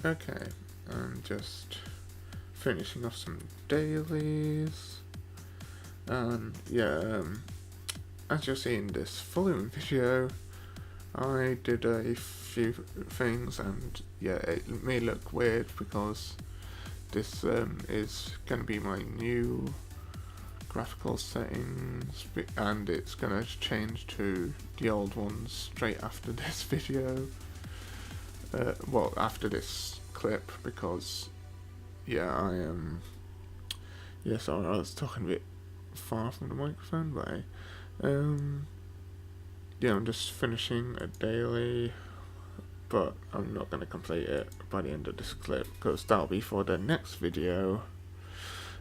Okay, I'm just finishing off some dailies, and as you'll see in this following video, I did a few things, and it may look weird because this is going to be my new graphical settings, and it's going to change to the old ones straight after this video. Well, after this clip, because sorry, I was talking a bit far from the microphone, but I'm just finishing a daily, but I'm not going to complete it by the end of this clip because that'll be for the next video.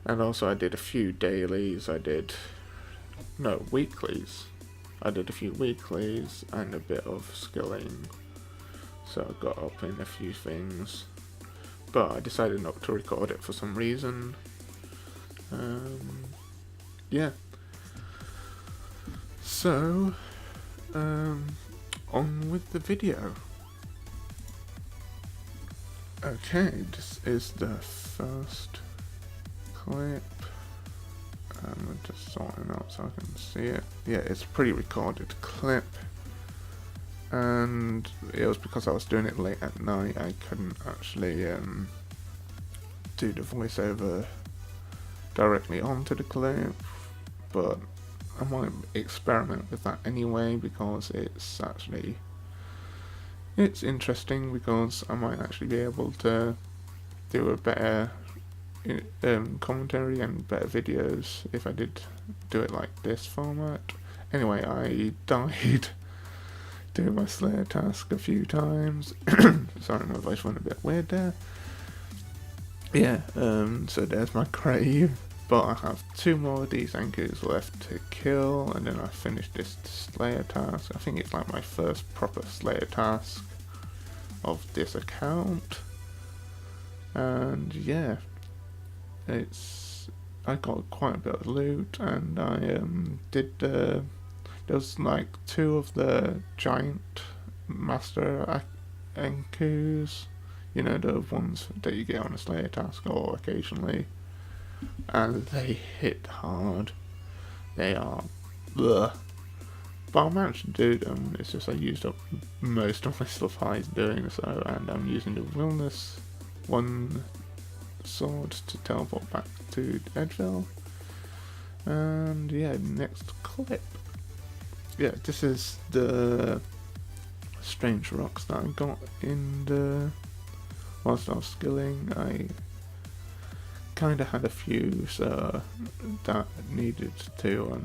And also I did a few dailies, weeklies. I did a few weeklies and a bit of skilling, so I got up in a few things, but I decided not to record it for some reason. So on with the video. Okay, this is the first clip. I'm just sorting out so I can see it. Yeah, it's a pre-recorded clip, and it was because I was doing it late at night. I couldn't actually do the voiceover directly onto the clip, but I might experiment with that anyway because it's interesting, because I might actually be able to do a better commentary and better videos if I did do it like this format. Anyway, I died doing my Slayer task a few times. Sorry, my voice went a bit weird there. So there's my grave, but I have 2 more of these Ankus left to kill, and then I finish this Slayer task. I think it's like my first proper Slayer task of this account, and I got quite a bit of loot, and I did there's like 2 of the giant master Ankus, the ones that you get on a Slayer task or occasionally, and they hit hard. They are bleh. But I managed to do them. It's just I used up most of my supplies doing so, and I'm using the Wilderness 1 sword to teleport back to Edgeville. And next clip. This is the strange rocks that I got whilst I was skilling. I kind of had a few that needed to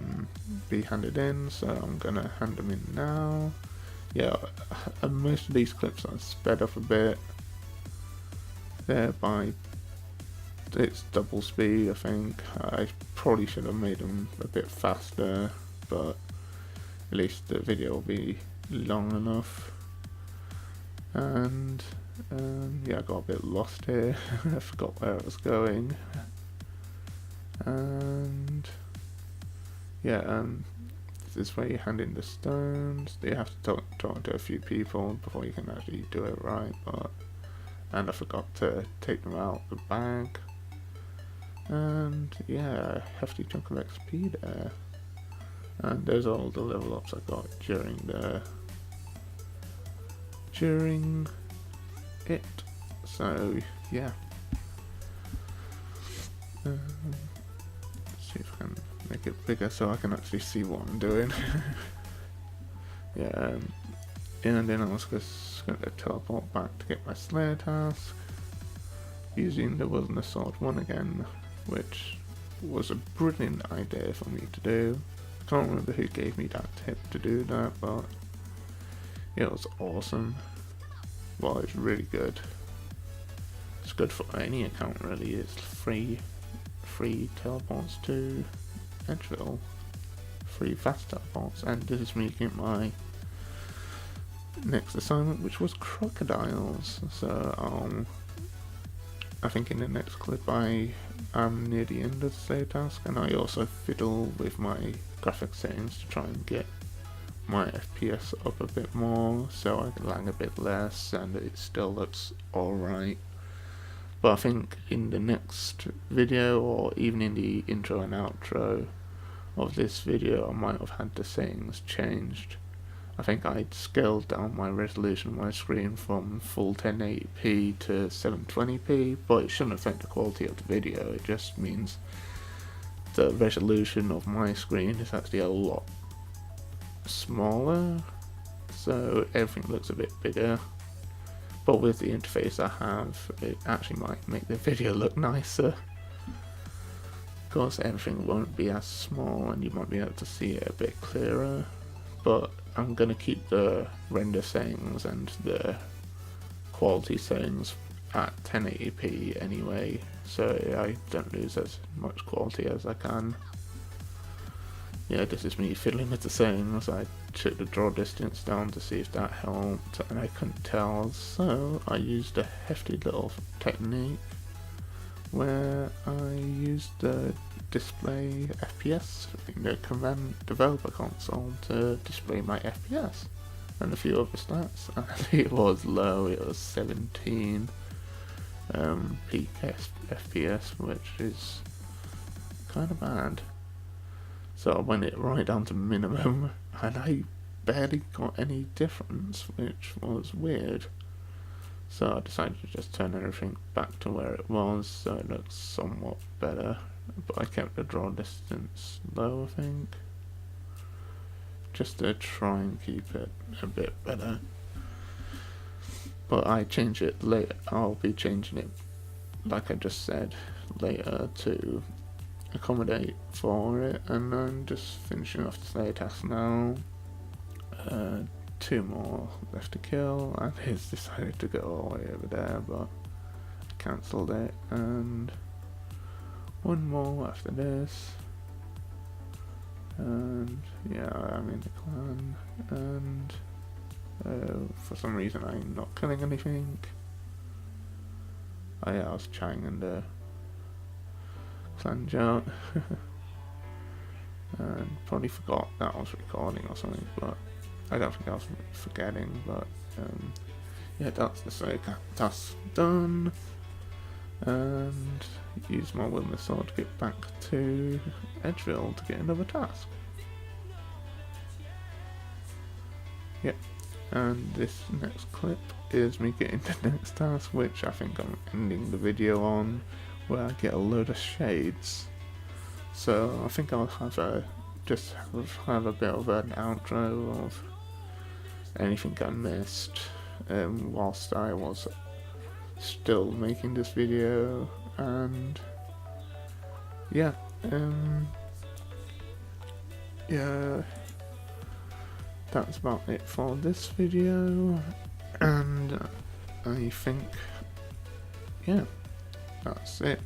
be handed in, so I'm gonna hand them in now. Most of these clips are sped up a bit. They're by it's double speed, I think. I probably should have made them a bit faster, but at least the video will be long enough. And I got a bit lost here. I forgot where I was going. And this is where you hand in the stones. You have to talk to a few people before you can actually do it right. And I forgot to take them out of the bag. And a hefty chunk of XP there. And those are all the level ups I got during it. So let's see if I can make it bigger so I can actually see what I'm doing. And then I was just going to teleport back to get my Slayer task using the Wilderness Sword 1 again, which was a brilliant idea for me to do. I can't remember who gave me that tip to do that, but it was awesome. Well, it's really good. It's good for any account really. It's free teleports to Edgeville, free fast teleports, and this is making my next assignment, which was crocodiles. So I think in the next clip I am near the end of the Slayer task, and I also fiddle with my graphic settings to try and get my FPS up a bit more so I can lag a bit less and it still looks alright. But I think in the next video, or even in the intro and outro of this video, I might have had the settings changed. I think I'd scaled down my resolution of my screen from full 1080p to 720p, but it shouldn't affect the quality of the video. It just means the resolution of my screen is actually a lot smaller, so everything looks a bit bigger. But with the interface I have, it actually might make the video look nicer. Of course, everything won't be as small and you might be able to see it a bit clearer, but I'm going to keep the render settings and the quality settings at 1080p anyway, so I don't lose as much quality as I can. Yeah, this is me fiddling with the settings. I took the draw distance down to see if that helped, and I couldn't tell, so I used a hefty little technique where I used the display FPS in the command developer console to display my FPS and a few other stats, and it was low. It was 17 peak FPS, which is kind of bad. So I went it right down to minimum, and I barely got any difference, which was weird. So I decided to just turn everything back to where it was, so it looks somewhat better. But I kept the draw distance low, I think, just to try and keep it a bit better. But I change it later. I'll be changing it, like I just said, later to accommodate for it, and I'm just finishing off the Slayer task now. 2 more left to kill, and he's decided to go all the way over there, but I cancelled it, and 1 more after this, and yeah, I'm in the clan, and for some reason I'm not killing anything. Oh yeah, I was chatting in the clan chat and probably forgot that I was recording or something, but I don't think I was forgetting. But yeah, that's the Slayer task done, and use my Wilderness Sword to get back to Edgeville to get another task. Yep, and this next clip is me getting the next task, which I think I'm ending the video on, where I get a load of shades. So I think I'll have a bit of an outro of anything I missed whilst I was still making this video, and yeah, yeah, that's about it for this video, and I think, yeah, that's it.